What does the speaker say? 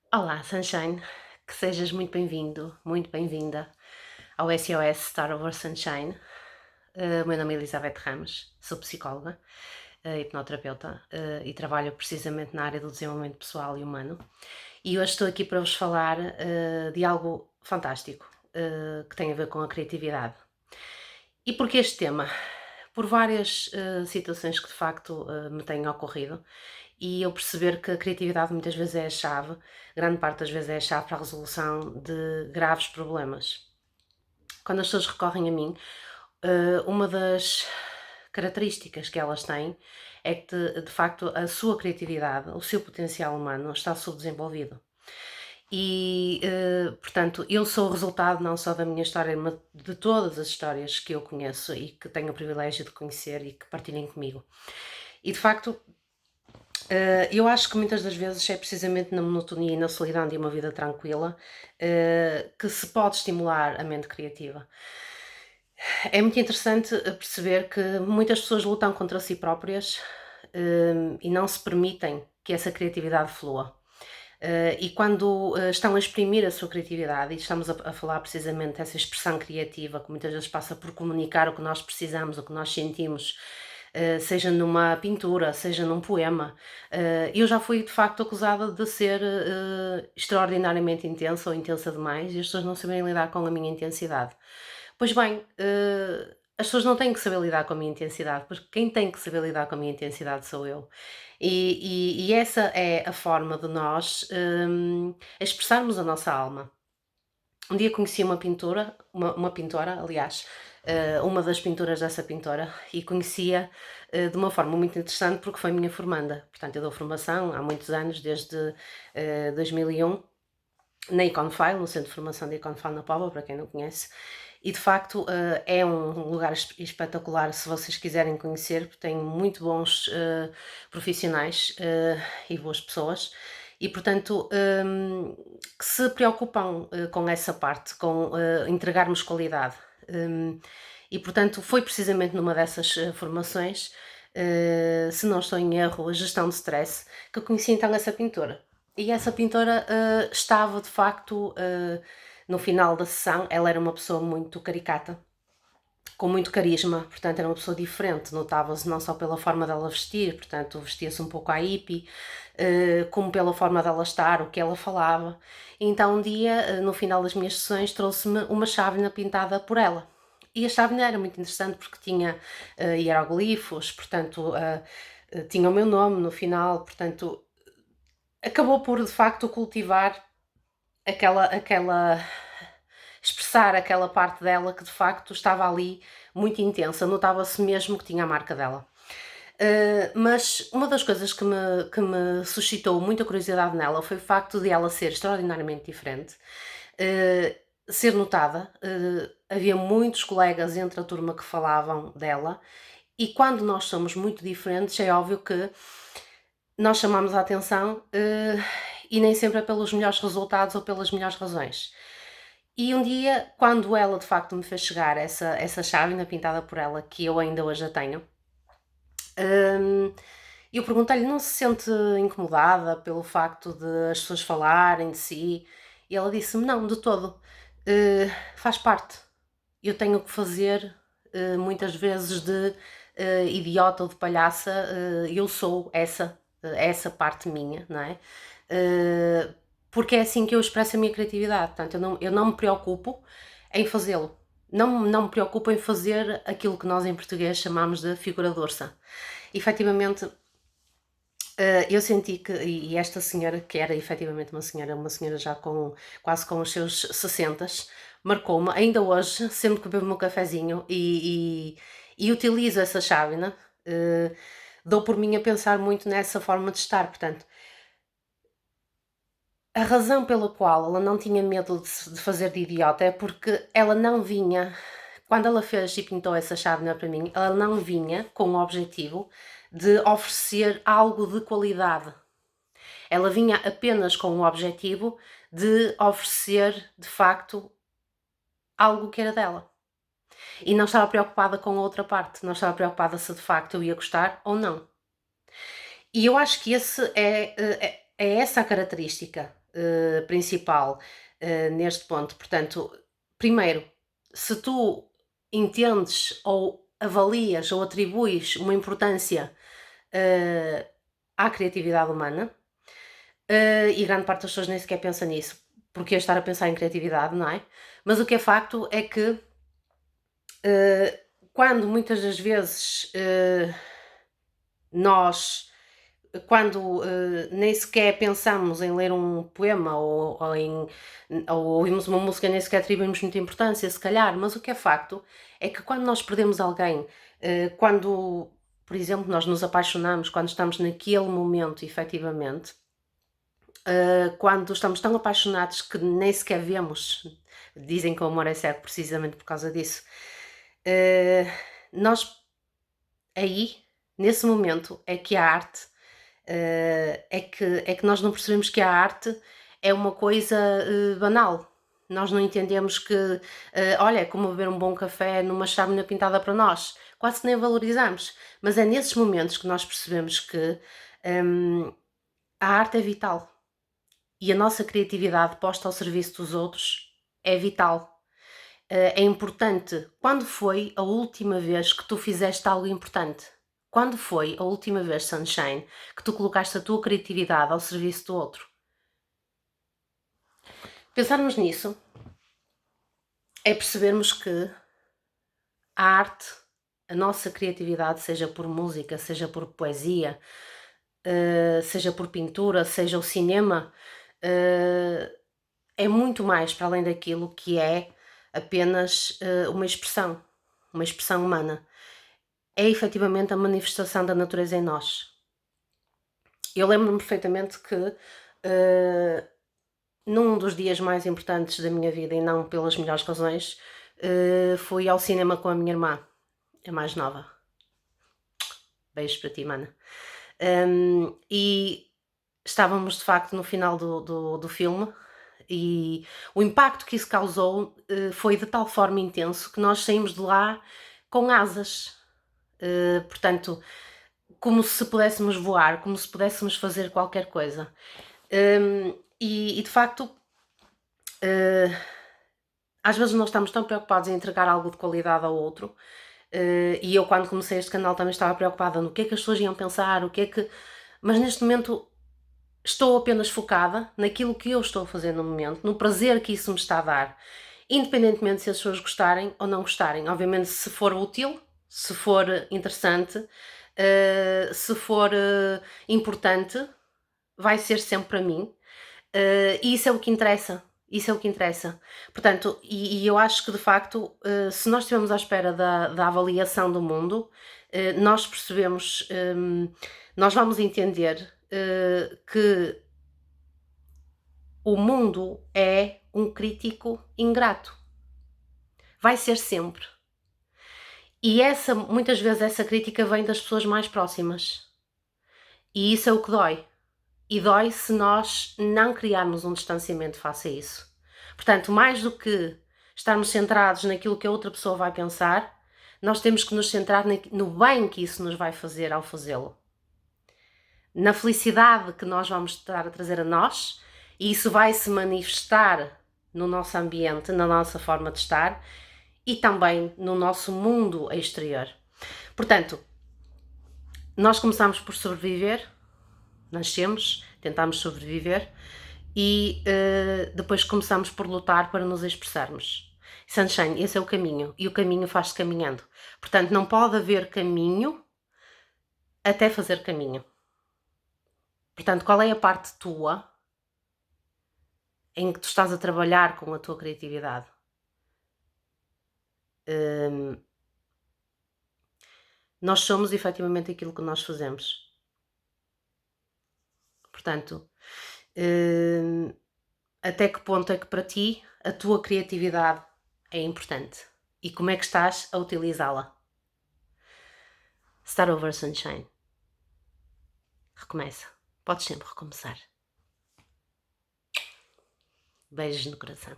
Olá, Sunshine, que sejas muito bem-vindo, muito bem-vinda ao SOS Star Over Sunshine. O meu nome é Elizabeth Ramos, sou psicóloga, hipnoterapeuta e trabalho precisamente na área do desenvolvimento pessoal e humano. E hoje estou aqui para vos falar de algo fantástico que tem a ver com a criatividade. E porquê este tema? Por várias situações que de facto me têm ocorrido e eu perceber que a criatividade muitas vezes é a chave, grande parte das vezes é a chave para a resolução de graves problemas. Quando as pessoas recorrem a mim, uma das características que elas têm é que de facto a sua criatividade, o seu potencial humano está subdesenvolvido. E, portanto, eu sou o resultado não só da minha história, mas de todas as histórias que eu conheço e que tenho o privilégio de conhecer e que partilhem comigo. E de facto, eu acho que muitas das vezes é precisamente na monotonia e na solidão de uma vida tranquila que se pode estimular a mente criativa. É muito interessante perceber que muitas pessoas lutam contra si próprias e não se permitem que essa criatividade flua. E quando estão a exprimir a sua criatividade, e estamos a falar precisamente dessa expressão criativa que muitas vezes passa por comunicar o que nós precisamos, o que nós sentimos, seja numa pintura, seja num poema. Eu já fui de facto acusada de ser extraordinariamente intensa ou intensa demais e as pessoas não saberem lidar com a minha intensidade. Pois bem, as pessoas não têm que saber lidar com a minha intensidade, porque quem tem que saber lidar com a minha intensidade sou eu. E essa é a forma de nós expressarmos a nossa alma. Um dia conheci uma pintora, uma pintora, aliás, uma das pinturas dessa pintora, e conhecia de uma forma muito interessante porque foi minha formanda. Portanto, eu dou formação há muitos anos, desde 2001, na Iconfile, no Centro de Formação da Iconfile na Póvoa, para quem não conhece. E de facto é um lugar espetacular se vocês quiserem conhecer, porque tem muito bons profissionais e boas pessoas e portanto que se preocupam com essa parte, com entregarmos qualidade. E portanto foi precisamente numa dessas formações, se não estou em erro, a gestão de stress, que eu conheci então essa pintora. E essa pintora estava de facto no final da sessão, ela era uma pessoa muito caricata, com muito carisma, portanto era uma pessoa diferente, notava-se não só pela forma dela vestir, portanto vestia-se um pouco à hippie, como pela forma dela estar, o que ela falava. E então um dia, no final das minhas sessões, trouxe-me uma chávena pintada por ela. E a chávena era muito interessante porque tinha hieroglifos, portanto tinha o meu nome no final, portanto acabou por de facto cultivar aquela expressar aquela parte dela que de facto estava ali muito intensa, notava-se mesmo que tinha a marca dela. Mas uma das coisas que me suscitou muita curiosidade nela foi o facto de ela ser extraordinariamente diferente, ser notada. Havia muitos colegas entre a turma que falavam dela, e quando nós somos muito diferentes, é óbvio que nós chamamos a atenção e nem sempre é pelos melhores resultados ou pelas melhores razões. E um dia, quando ela de facto me fez chegar essa chávena pintada por ela, que eu ainda hoje a tenho, eu perguntei-lhe: não se sente incomodada pelo facto de as pessoas falarem de si? E ela disse-me: não, de todo. Faz parte. Eu tenho que fazer muitas vezes de idiota ou de palhaça, eu sou essa parte minha, não é? Eh, Porque é assim que eu expresso a minha criatividade. Portanto, eu não me preocupo em fazê-lo. Não me preocupo em fazer aquilo que nós em português chamamos de figura doce. Efetivamente, eu senti que, e esta senhora, que era efetivamente uma senhora já quase com os seus 60, marcou-me, ainda hoje, sempre que bebo o meu cafezinho e utilizo essa chávena, dou por mim a pensar muito nessa forma de estar. Portanto, a razão pela qual ela não tinha medo de fazer de idiota é porque ela não vinha, quando ela fez e pintou essa chávena para mim, ela não vinha com o objetivo de oferecer algo de qualidade. Ela vinha apenas com o objetivo de oferecer, de facto, algo que era dela. E não estava preocupada com a outra parte, não estava preocupada se de facto eu ia gostar ou não. E eu acho que esse é essa a característica. principal neste ponto. Portanto, primeiro, se tu entendes ou avalias ou atribuis uma importância à criatividade humana, e grande parte das pessoas nem sequer pensa nisso, porque ia estar a pensar em criatividade, não é? Mas o que é facto é que quando muitas das vezes nós, quando nem sequer pensamos em ler um poema ou ouvimos uma música, nem sequer atribuímos muita importância, se calhar, mas o que é facto é que quando nós perdemos alguém, quando, por exemplo, nós nos apaixonamos, quando estamos naquele momento, efetivamente, quando estamos tão apaixonados que nem sequer vemos, dizem que o amor é cego precisamente por causa disso, nós aí, nesse momento, é que a arte, é que nós não percebemos que a arte é uma coisa banal. Nós não entendemos que, olha, é como beber um bom café numa chávena pintada para nós. Quase que nem valorizamos. Mas é nesses momentos que nós percebemos que a arte é vital. E a nossa criatividade posta ao serviço dos outros é vital. É importante. Quando foi a última vez que tu fizeste algo importante? Quando foi a última vez, Sunshine, que tu colocaste a tua criatividade ao serviço do outro? Pensarmos nisso é percebermos que a arte, a nossa criatividade, seja por música, seja por poesia, seja por pintura, seja o cinema, é muito mais para além daquilo que é apenas uma expressão humana. É efetivamente a manifestação da natureza em nós. Eu lembro-me perfeitamente que num dos dias mais importantes da minha vida, e não pelas melhores razões, fui ao cinema com a minha irmã, a mais nova. Beijos para ti, mana. E estávamos de facto no final do filme e o impacto que isso causou foi de tal forma intenso que nós saímos de lá com asas. Portanto, como se pudéssemos voar, como se pudéssemos fazer qualquer coisa. E de facto, às vezes nós estamos tão preocupados em entregar algo de qualidade ao outro, e eu quando comecei este canal também estava preocupada no que é que as pessoas iam pensar, mas neste momento estou apenas focada naquilo que eu estou a fazer no momento, no prazer que isso me está a dar, independentemente se as pessoas gostarem ou não gostarem. Obviamente, se for útil, se for interessante, se for importante, vai ser sempre para mim. E isso é o que interessa. Isso é o que interessa. Portanto, e eu acho que de facto, se nós estivermos à espera da avaliação do mundo, nós percebemos, nós vamos entender que o mundo é um crítico ingrato. Vai ser sempre. E muitas vezes essa crítica vem das pessoas mais próximas. E isso é o que dói. E dói se nós não criarmos um distanciamento face a isso. Portanto, mais do que estarmos centrados naquilo que a outra pessoa vai pensar, nós temos que nos centrar no bem que isso nos vai fazer ao fazê-lo. Na felicidade que nós vamos estar a trazer a nós, e isso vai se manifestar no nosso ambiente, na nossa forma de estar e também no nosso mundo exterior. Portanto, nós começamos por sobreviver, nascemos, tentamos sobreviver e depois começamos por lutar para nos expressarmos. Sunshine, esse é o caminho e o caminho faz-se caminhando. Portanto, não pode haver caminho até fazer caminho. Portanto, qual é a parte tua em que tu estás a trabalhar com a tua criatividade? Nós somos efetivamente aquilo que nós fazemos. Portanto, até que ponto é que para ti a tua criatividade é importante? E como é que estás a utilizá-la? Start over, Sunshine. Recomeça. Podes sempre recomeçar. Beijos no coração.